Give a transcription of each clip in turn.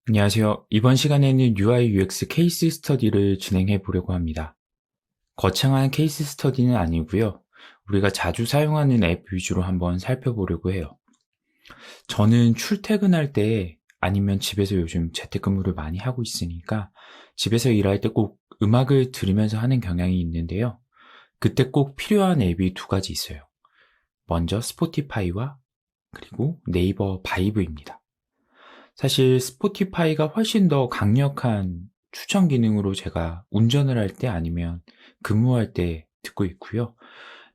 안녕하세요. 이번 시간에는 UI UX 케이스 스터디를 진행해 보려고 합니다. 거창한 케이스 스터디는 아니고요. 우리가 자주 사용하는 앱 위주로 한번 살펴보려고 해요. 저는 출퇴근할 때 아니면 집에서 요즘 재택근무를 많이 하고 있으니까 집에서 일할 때 꼭 음악을 들으면서 하는 경향이 있는데요. 그때 꼭 필요한 앱이 두 가지 있어요. 먼저 스포티파이와 그리고 네이버 바이브입니다. 사실 스포티파이가 훨씬 더 강력한 추천 기능으로 제가 운전을 할 때 아니면 근무할 때 듣고 있고요.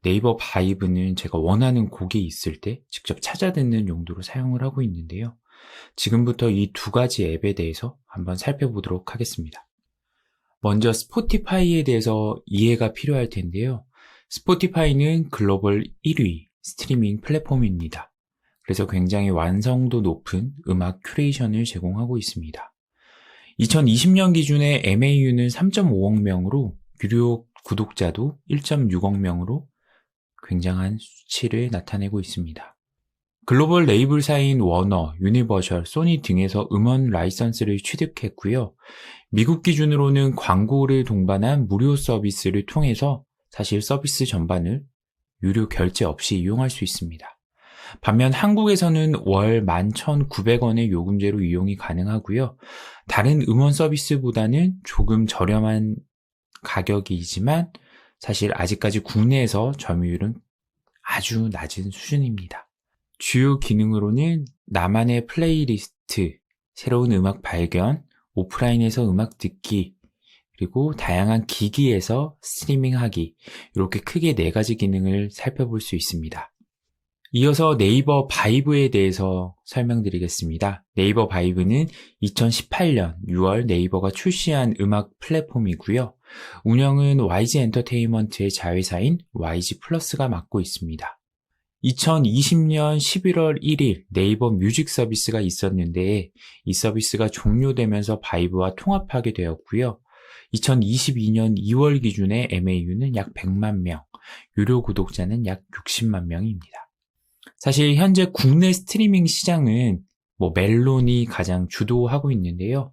네이버 바이브는 제가 원하는 곡이 있을 때 직접 찾아 듣는 용도로 사용을 하고 있는데요. 지금부터 이 두 가지 앱에 대해서 한번 살펴보도록 하겠습니다. 먼저 스포티파이에 대해서 이해가 필요할 텐데요. 스포티파이는 글로벌 1위 스트리밍 플랫폼입니다. 그래서 굉장히 완성도 높은 음악 큐레이션을 제공하고 있습니다. 2020년 기준의 MAU는 3.5억 명으로 유료 구독자도 1.6억 명으로 굉장한 수치를 나타내고 있습니다. 글로벌 레이블사인 워너, 유니버셜, 소니 등에서 음원 라이선스를 취득했고요. 미국 기준으로는 광고를 동반한 무료 서비스를 통해서 사실 서비스 전반을 유료 결제 없이 이용할 수 있습니다. 반면 한국에서는 월 11,900원의 요금제로 이용이 가능하고요. 다른 음원 서비스보다는 조금 저렴한 가격이지만 사실 아직까지 국내에서 점유율은 아주 낮은 수준입니다. 주요 기능으로는 나만의 플레이리스트, 새로운 음악 발견, 오프라인에서 음악 듣기, 그리고 다양한 기기에서 스트리밍하기, 이렇게 크게 네 가지 기능을 살펴볼 수 있습니다. 이어서 네이버 바이브에 대해서 설명드리겠습니다. 네이버 바이브는 2018년 6월 네이버가 출시한 음악 플랫폼이고요. 운영은 YG 엔터테인먼트의 자회사인 YG 플러스가 맡고 있습니다. 2020년 11월 1일 네이버 뮤직 서비스가 있었는데 이 서비스가 종료되면서 바이브와 통합하게 되었고요. 2022년 2월 기준의 MAU는 약 100만 명, 유료 구독자는 약 60만 명입니다. 사실 현재 국내 스트리밍 시장은 멜론이 가장 주도하고 있는데요.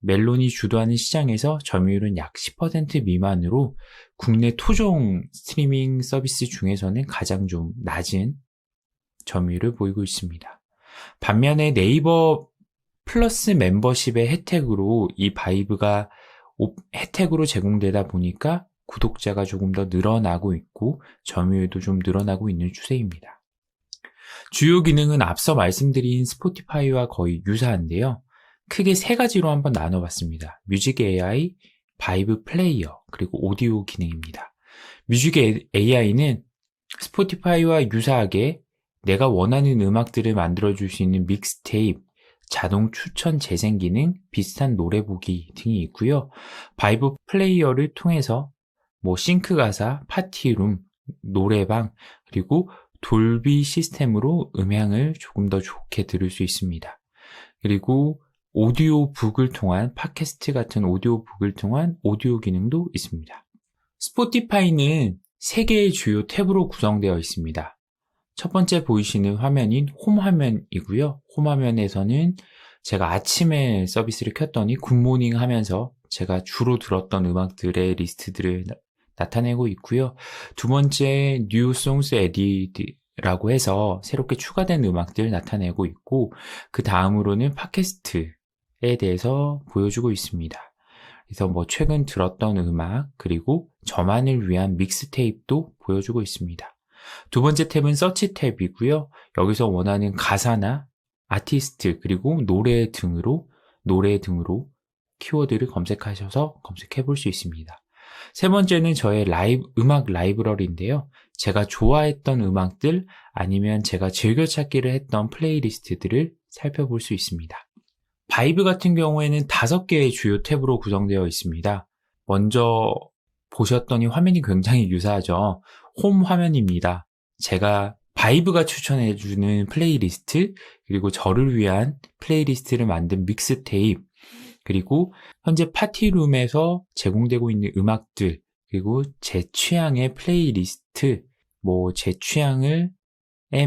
멜론이 주도하는 시장에서 점유율은 약 10% 미만으로 국내 토종 스트리밍 서비스 중에서는 가장 좀 낮은 점유율을 보이고 있습니다. 반면에 네이버 플러스 멤버십의 혜택으로 이 바이브가 혜택으로 제공되다 보니까 구독자가 조금 더 늘어나고 있고 점유율도 좀 늘어나고 있는 추세입니다. 주요 기능은 앞서 말씀드린 스포티파이와 거의 유사한데요. 크게 세 가지로 한번 나눠봤습니다. 뮤직 AI, 바이브 플레이어, 그리고 오디오 기능입니다. 뮤직 AI는 스포티파이와 유사하게 내가 원하는 음악들을 만들어줄 수 있는 믹스테이프, 자동 추천 재생 기능, 비슷한 노래 보기 등이 있고요. 바이브 플레이어를 통해서 싱크 가사, 파티룸, 노래방, 그리고 돌비 시스템으로 음향을 조금 더 좋게 들을 수 있습니다. 그리고 오디오북을 통한 팟캐스트 같은 오디오북을 통한 오디오 기능도 있습니다. 스포티파이는 3개의 주요 탭으로 구성되어 있습니다. 첫 번째 보이시는 화면인 홈 화면이고요. 홈 화면에서는 제가 아침에 서비스를 켰더니 굿모닝 하면서 제가 주로 들었던 음악들의 리스트들을 나타내고 있고요. 두 번째 New Songs Added라고 해서 새롭게 추가된 음악들 나타내고 있고 그 다음으로는 팟캐스트에 대해서 보여주고 있습니다. 그래서 최근 들었던 음악 그리고 저만을 위한 믹스테이프도 보여주고 있습니다. 두 번째 탭은 서치 탭이고요. 여기서 원하는 가사나 아티스트 그리고 노래 등으로 키워드를 검색하셔서 검색해 볼 수 있습니다. 세 번째는 저의 음악 라이브러리인데요. 제가 좋아했던 음악들 아니면 제가 즐겨찾기를 했던 플레이리스트들을 살펴볼 수 있습니다. 바이브 같은 경우에는 5개의 주요 탭으로 구성되어 있습니다. 먼저 보셨더니 화면이 굉장히 유사하죠. 홈 화면입니다. 제가 바이브가 추천해주는 플레이리스트 그리고 저를 위한 플레이리스트를 만든 믹스테이프 그리고 현재 파티룸에서 제공되고 있는 음악들 그리고 제 취향의 플레이리스트 제 취향을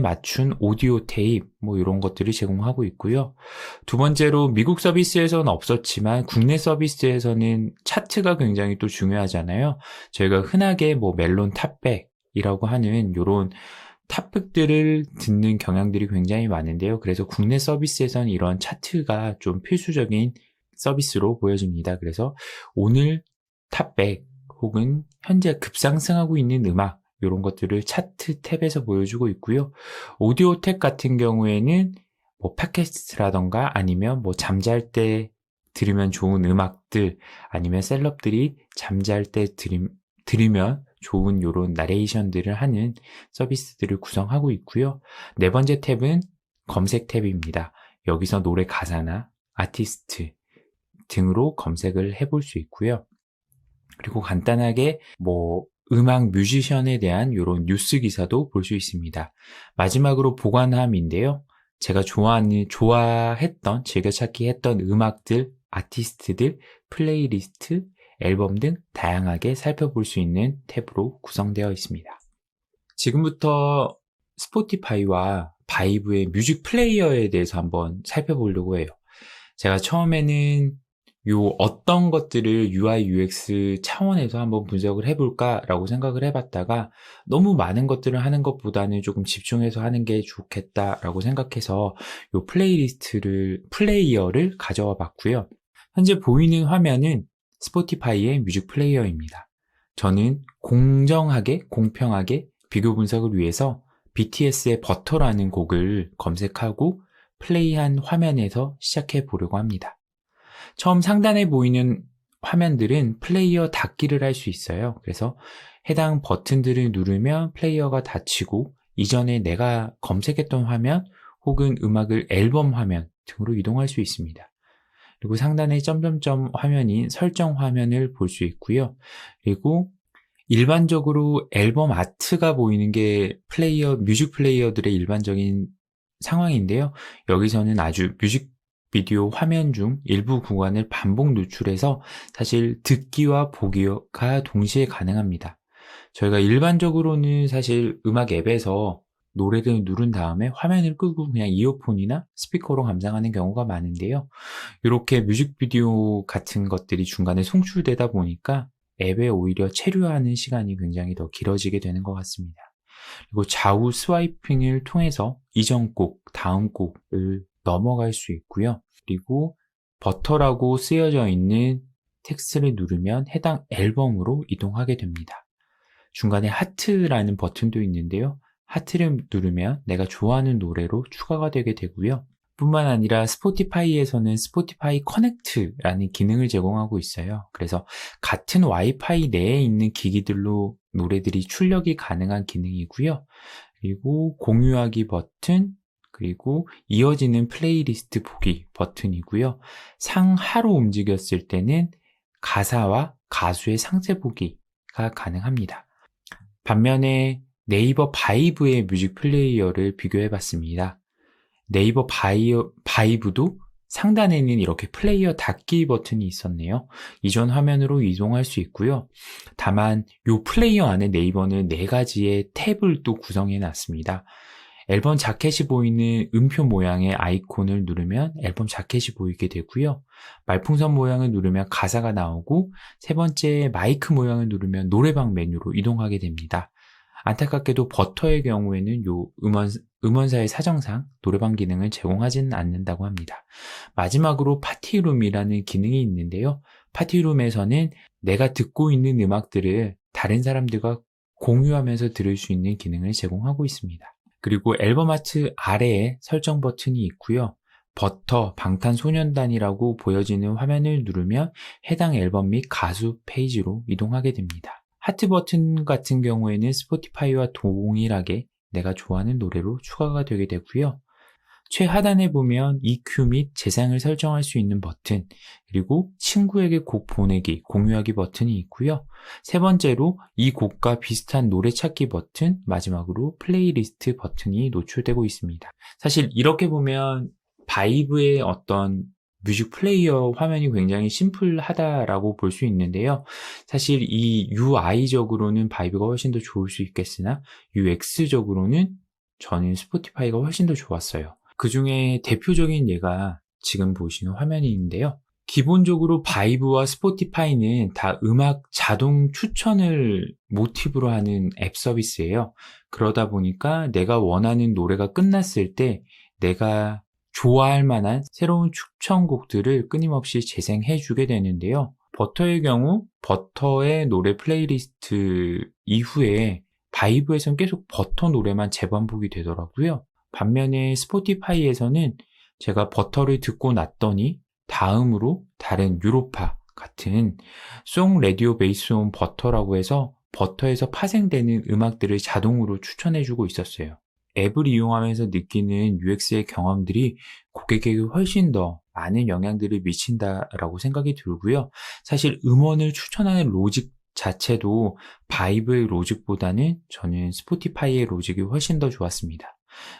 맞춘 오디오 테이프 이런 것들을 제공하고 있고요. 두 번째로 미국 서비스에서는 없었지만 국내 서비스에서는 차트가 굉장히 또 중요하잖아요. 저희가 흔하게 멜론 탑백이라고 하는 이런 탑백들을 듣는 경향들이 굉장히 많은데요. 그래서 국내 서비스에서는 이런 차트가 좀 필수적인 서비스로 보여집니다. 그래서 오늘 탑백 혹은 현재 급상승하고 있는 음악 이런 것들을 차트 탭에서 보여주고 있고요. 오디오 탭 같은 경우에는 팟캐스트라던가 아니면 잠잘 때 들으면 좋은 음악들 아니면 셀럽들이 잠잘 때 들으면 좋은 이런 나레이션들을 하는 서비스들을 구성하고 있고요. 네 번째 탭은 검색 탭입니다. 여기서 노래 가사나 아티스트 등으로 검색을 해볼 수 있고요. 그리고 간단하게 음악 뮤지션에 대한 이런 뉴스 기사도 볼 수 있습니다. 마지막으로 보관함인데요. 제가 좋아했던, 즐겨찾기 했던 음악들, 아티스트들, 플레이리스트, 앨범 등 다양하게 살펴볼 수 있는 탭으로 구성되어 있습니다. 지금부터 스포티파이와 바이브의 뮤직 플레이어에 대해서 한번 살펴보려고 해요. 제가 처음에는 어떤 것들을 UI, UX 차원에서 한번 분석을 해볼까라고 생각을 해봤다가 너무 많은 것들을 하는 것보다는 조금 집중해서 하는 게 좋겠다라고 생각해서 플레이어를 가져와 봤고요. 현재 보이는 화면은 스포티파이의 뮤직 플레이어입니다. 저는 공정하게, 공평하게 비교 분석을 위해서 BTS의 버터라는 곡을 검색하고 플레이한 화면에서 시작해 보려고 합니다. 처음 상단에 보이는 화면들은 플레이어 닫기를 할 수 있어요. 그래서 해당 버튼들을 누르면 플레이어가 닫히고 이전에 내가 검색했던 화면 혹은 음악을 앨범 화면 등으로 이동할 수 있습니다. 그리고 상단에 점점점 화면인 설정 화면을 볼 수 있고요. 그리고 일반적으로 앨범 아트가 보이는 게 뮤직 플레이어들의 일반적인 상황인데요. 여기서는 아주 뮤직비디오 화면 중 일부 구간을 반복 노출해서 사실 듣기와 보기가 동시에 가능합니다. 저희가 일반적으로는 사실 음악 앱에서 노래를 누른 다음에 화면을 끄고 그냥 이어폰이나 스피커로 감상하는 경우가 많은데요. 이렇게 뮤직비디오 같은 것들이 중간에 송출되다 보니까 앱에 오히려 체류하는 시간이 굉장히 더 길어지게 되는 것 같습니다. 그리고 좌우 스와이핑을 통해서 이전 곡, 다음 곡을 넘어갈 수 있고요. 그리고 버터라고 쓰여져 있는 텍스트를 누르면 해당 앨범으로 이동하게 됩니다. 중간에 하트라는 버튼도 있는데요. 하트를 누르면 내가 좋아하는 노래로 추가가 되게 되고요. 뿐만 아니라 스포티파이에서는 스포티파이 커넥트라는 기능을 제공하고 있어요. 그래서 같은 와이파이 내에 있는 기기들로 노래들이 출력이 가능한 기능이고요. 그리고 공유하기 버튼, 그리고 이어지는 플레이리스트 보기 버튼이고요. 상하로 움직였을 때는 가사와 가수의 상세 보기가 가능합니다. 반면에 네이버 바이브의 뮤직 플레이어를 비교해봤습니다. 네이버 바이브도 상단에는 이렇게 플레이어 닫기 버튼이 있었네요. 이전 화면으로 이동할 수 있고요. 다만 이 플레이어 안에 네이버는 4가지의 탭을 또 구성해 놨습니다. 앨범 자켓이 보이는 음표 모양의 아이콘을 누르면 앨범 자켓이 보이게 되고요. 말풍선 모양을 누르면 가사가 나오고 세 번째 마이크 모양을 누르면 노래방 메뉴로 이동하게 됩니다. 안타깝게도 버터의 경우에는 음원사의 사정상 노래방 기능을 제공하지는 않는다고 합니다. 마지막으로 파티룸이라는 기능이 있는데요. 파티룸에서는 내가 듣고 있는 음악들을 다른 사람들과 공유하면서 들을 수 있는 기능을 제공하고 있습니다. 그리고 앨범 아트 아래에 설정 버튼이 있고요. 버터, 방탄소년단이라고 보여지는 화면을 누르면 해당 앨범 및 가수 페이지로 이동하게 됩니다. 하트 버튼 같은 경우에는 스포티파이와 동일하게 내가 좋아하는 노래로 추가가 되게 되고요. 최하단에 보면 EQ 및 재생을 설정할 수 있는 버튼, 그리고 친구에게 곡 보내기, 공유하기 버튼이 있고요. 세 번째로 이 곡과 비슷한 노래 찾기 버튼, 마지막으로 플레이리스트 버튼이 노출되고 있습니다. 사실 이렇게 보면 바이브의 어떤 뮤직 플레이어 화면이 굉장히 심플하다라고 볼 수 있는데요. 사실 이 UI적으로는 바이브가 훨씬 더 좋을 수 있겠으나 UX적으로는 저는 스포티파이가 훨씬 더 좋았어요. 그 중에 대표적인 예가 지금 보시는 화면이 있는데요. 기본적으로 바이브와 스포티파이는 다 음악 자동 추천을 모티브로 하는 앱 서비스예요. 그러다 보니까 내가 원하는 노래가 끝났을 때 내가 좋아할 만한 새로운 추천곡들을 끊임없이 재생해주게 되는데요. 버터의 경우 버터의 노래 플레이리스트 이후에 바이브에선 계속 버터 노래만 재반복이 되더라고요. 반면에 스포티파이에서는 제가 버터를 듣고 났더니 다음으로 다른 유로파 같은 송 라디오 베이스 온 버터라고 해서 버터에서 파생되는 음악들을 자동으로 추천해주고 있었어요. 앱을 이용하면서 느끼는 UX의 경험들이 고객에게 훨씬 더 많은 영향들을 미친다라고 생각이 들고요. 사실 음원을 추천하는 로직 자체도 바이브의 로직보다는 저는 스포티파이의 로직이 훨씬 더 좋았습니다.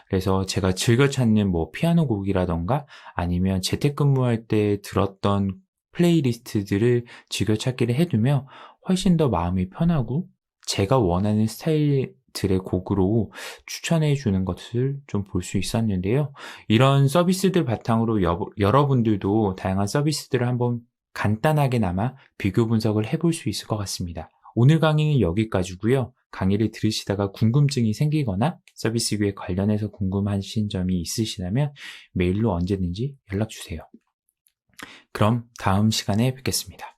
그래서 제가 즐겨 찾는 피아노 곡이라던가 아니면 재택근무할 때 들었던 플레이리스트들을 즐겨 찾기를 해두며 훨씬 더 마음이 편하고 제가 원하는 스타일들의 곡으로 추천해 주는 것을 좀 볼 수 있었는데요. 이런 서비스들 바탕으로 여러분들도 다양한 서비스들을 한번 간단하게나마 비교 분석을 해볼 수 있을 것 같습니다. 오늘 강의는 여기까지고요. 강의를 들으시다가 궁금증이 생기거나 서비스에 관련해서 궁금하신 점이 있으시다면 메일로 언제든지 연락 주세요. 그럼 다음 시간에 뵙겠습니다.